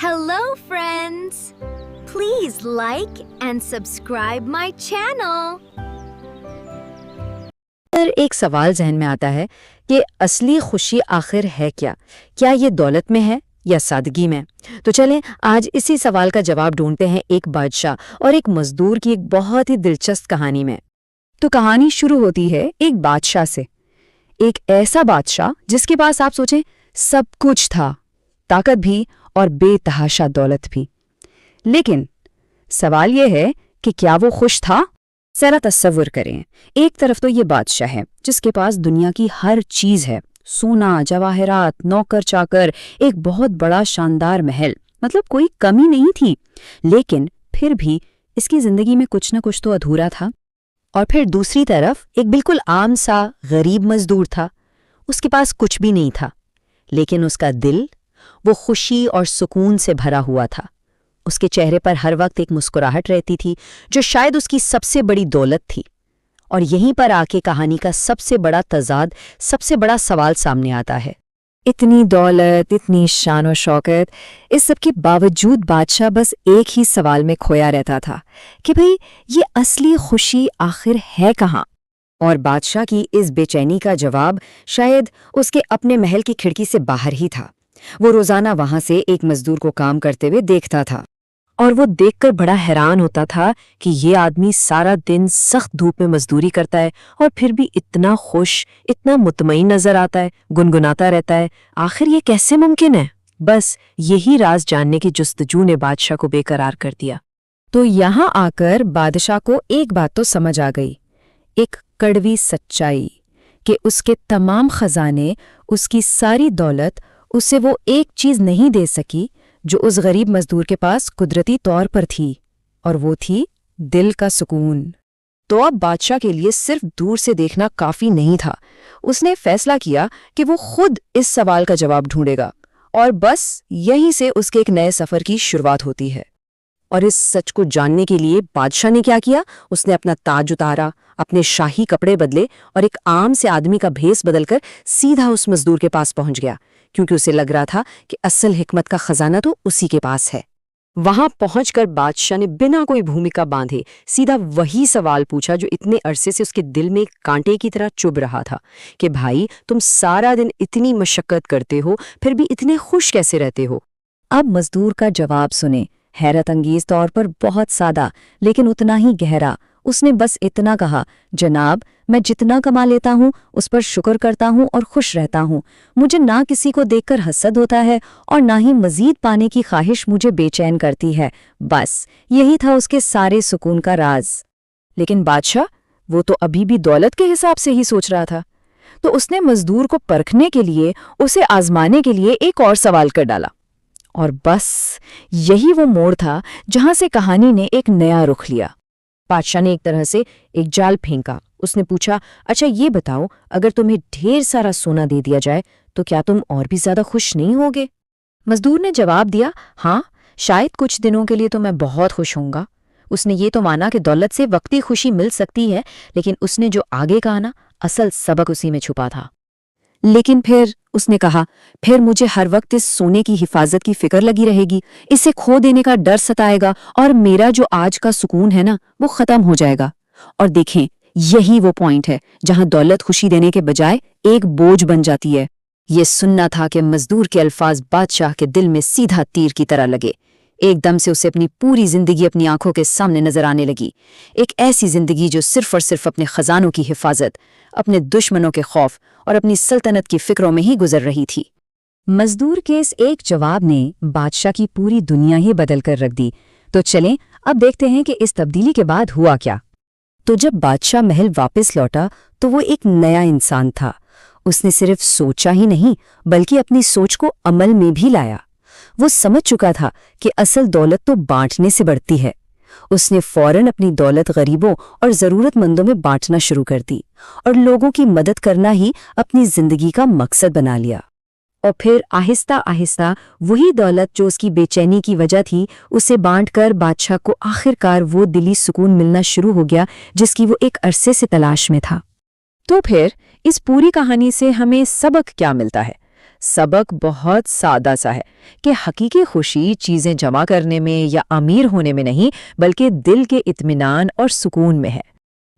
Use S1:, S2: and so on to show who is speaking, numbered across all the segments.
S1: Hello friends! Please like and subscribe my channel.
S2: ایک سوال ذہن میں آتا ہے کہ اصلی خوشی آخر ہے کیا یہ دولت میں ہے یا سادگی میں؟ تو چلیں آج اسی سوال کا جواب ڈھونڈتے ہیں ایک بادشاہ اور ایک مزدور کی ایک بہت ہی دلچسپ کہانی میں۔ تو کہانی شروع ہوتی ہے ایک بادشاہ سے، ایک ایسا بادشاہ جس کے پاس آپ سوچیں سب کچھ تھا، طاقت بھی اور بے تحاشا دولت بھی۔ لیکن سوال یہ ہے کہ کیا وہ خوش تھا؟ ذرا تصور کریں، ایک طرف تو یہ بادشاہ ہے جس کے پاس دنیا کی ہر چیز ہے، سونا، جواہرات، نوکر چاکر، ایک بہت بڑا شاندار محل، مطلب کوئی کمی نہیں تھی۔ لیکن پھر بھی اس کی زندگی میں کچھ نہ کچھ تو ادھورا تھا۔ اور پھر دوسری طرف ایک بالکل عام سا غریب مزدور تھا، اس کے پاس کچھ بھی نہیں تھا، لیکن اس کا دل وہ خوشی اور سکون سے بھرا ہوا تھا۔ اس کے چہرے پر ہر وقت ایک مسکراہٹ رہتی تھی جو شاید اس کی سب سے بڑی دولت تھی۔ اور یہیں پر آ کے کہانی کا سب سے بڑا تضاد، سب سے بڑا سوال سامنے آتا ہے۔ اتنی دولت، اتنی شان و شوکت، اس سب کے باوجود بادشاہ بس ایک ہی سوال میں کھویا رہتا تھا کہ بھئی یہ اصلی خوشی آخر ہے کہاں؟ اور بادشاہ کی اس بے چینی کا جواب شاید اس کے اپنے محل کی کھڑکی سے باہر ہی تھا۔ وہ روزانہ وہاں سے ایک مزدور کو کام کرتے ہوئے دیکھتا تھا، اور وہ دیکھ کر بڑا حیران ہوتا تھا کہ یہ آدمی سارا دن سخت دھوپ میں مزدوری کرتا ہے اور پھر بھی اتنا خوش، اتنا مطمئن نظر آتا ہے، گنگناتا رہتا ہے۔ آخر یہ کیسے ممکن ہے؟ بس یہی راز جاننے کی جستجو نے بادشاہ کو بے قرار کر دیا۔ تو یہاں آ کر بادشاہ کو ایک بات تو سمجھ آ گئی، ایک کڑوی سچائی، کہ اس کے تمام خزانے، اس کی ساری دولت اسے وہ ایک چیز نہیں دے سکی جو اس غریب مزدور کے پاس قدرتی طور پر تھی، اور وہ تھی دل کا سکون۔ تو اب بادشاہ کے لیے صرف دور سے دیکھنا کافی نہیں تھا، اس نے فیصلہ کیا کہ وہ خود اس سوال کا جواب ڈھونڈے گا، اور بس یہیں سے اس کے ایک نئے سفر کی شروعات ہوتی ہے۔ اور اس سچ کو جاننے کے لیے بادشاہ نے کیا کیا؟ اس نے اپنا تاج اتارا، اپنے شاہی کپڑے بدلے اور ایک عام سے آدمی کا بھیس بدل کر سیدھا اس مزدور کے پاس پہنچ گیا، کیونکہ اسے لگ رہا تھا کہ اصل حکمت کا خزانہ تو اسی کے پاس ہے۔ وہاں پہنچ کر بادشاہ نے بنا کوئی بھومکا باندھے سیدھا وہی سوال پوچھا جو اتنے عرصے سے اس کے دل میں کانٹے کی طرح چبھ رہا تھا، کہ بھائی تم سارا دن اتنی مشقت کرتے ہو پھر بھی اتنے خوش کیسے رہتے ہو؟ اب مزدور کا جواب سنیں، حیرت انگیز طور پر بہت سادہ لیکن اتنا ہی گہرا۔ اس نے بس اتنا کہا، جناب میں جتنا کما لیتا ہوں اس پر شکر کرتا ہوں اور خوش رہتا ہوں، مجھے نہ کسی کو دیکھ کر حسد ہوتا ہے اور نہ ہی مزید پانے کی خواہش مجھے بے چین کرتی ہے۔ بس یہی تھا اس کے سارے سکون کا راز۔ لیکن بادشاہ وہ تو ابھی بھی دولت کے حساب سے ہی سوچ رہا تھا، تو اس نے مزدور کو پرکھنے کے لیے، اسے آزمانے کے لیے ایک اور سوال کر ڈالا۔ اور بس یہی وہ موڑ تھا جہاں سے کہانی نے ایک نیا رخ لیا۔ بادشاہ نے ایک طرح سے ایک جال پھینکا۔ اس نے پوچھا، اچھا یہ بتاؤ، اگر تمہیں ڈھیر سارا سونا دے دیا جائے تو کیا تم اور بھی زیادہ خوش نہیں ہوگے؟ مزدور نے جواب دیا، ہاں شاید کچھ دنوں کے لیے تو میں بہت خوش ہوں گا۔ اس نے یہ تو مانا کہ دولت سے وقتی خوشی مل سکتی ہے، لیکن اس نے جو آگے کہا نا، اصل سبق اسی میں چھپا تھا۔ لیکن پھر اس نے کہا، پھر مجھے ہر وقت اس سونے کی حفاظت کی فکر لگی رہے گی، اسے کھو دینے کا ڈر ستائے گا، اور میرا جو آج کا سکون ہے نا وہ ختم ہو جائے گا۔ اور دیکھیں یہی وہ پوائنٹ ہے جہاں دولت خوشی دینے کے بجائے ایک بوجھ بن جاتی ہے۔ یہ سننا تھا کہ مزدور کے الفاظ بادشاہ کے دل میں سیدھا تیر کی طرح لگے۔ ایک دم سے اسے اپنی پوری زندگی اپنی آنکھوں کے سامنے نظر آنے لگی، ایک ایسی زندگی جو صرف اور صرف اپنے خزانوں کی حفاظت، اپنے دشمنوں کے خوف اور اپنی سلطنت کی فکروں میں ہی گزر رہی تھی۔ مزدور کے اس ایک جواب نے بادشاہ کی پوری دنیا ہی بدل کر رکھ دی۔ تو چلیں اب دیکھتے ہیں کہ اس تبدیلی کے بعد ہوا کیا۔ تو جب بادشاہ محل واپس لوٹا تو وہ ایک نیا انسان تھا۔ اس نے صرف سوچا ہی نہیں بلکہ اپنی سوچ کو عمل میں بھی لایا۔ وہ سمجھ چکا تھا کہ اصل دولت تو بانٹنے سے بڑھتی ہے۔ اس نے فوراً اپنی دولت غریبوں اور ضرورت مندوں میں بانٹنا شروع کر دی، اور لوگوں کی مدد کرنا ہی اپنی زندگی کا مقصد بنا لیا۔ اور پھر آہستہ آہستہ وہی دولت جو اس کی بے چینی کی وجہ تھی، اسے بانٹ کر بادشاہ کو آخر کار وہ دلی سکون ملنا شروع ہو گیا جس کی وہ ایک عرصے سے تلاش میں تھا۔ تو پھر اس پوری کہانی سے ہمیں سبق کیا ملتا ہے؟ سبق بہت سادہ سا ہے کہ حقیقی خوشی چیزیں جمع کرنے میں یا امیر ہونے میں نہیں بلکہ دل کے اطمینان اور سکون میں ہے۔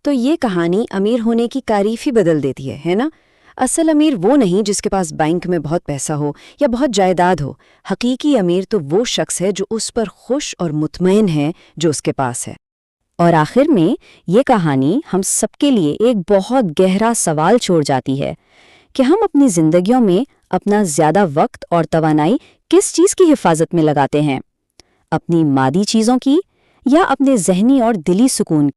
S3: تو یہ کہانی امیر ہونے کی تعریف ہی بدل دیتی ہے نا؟ اصل امیر وہ نہیں جس کے پاس بینک میں بہت پیسہ ہو یا بہت جائیداد ہو۔ حقیقی امیر تو وہ شخص ہے جو اس پر خوش اور مطمئن ہے جو اس کے پاس ہے۔ اور آخر میں یہ کہانی ہم سب کے لیے ایک بہت گہرا سوال چھوڑ جاتی ہے کہ ہم اپنی زندگیوں میں اپنا زیادہ وقت اور توانائی کس چیز کی حفاظت میں لگاتے ہیں؟ اپنی مادی چیزوں کی یا اپنے ذہنی اور دلی سکون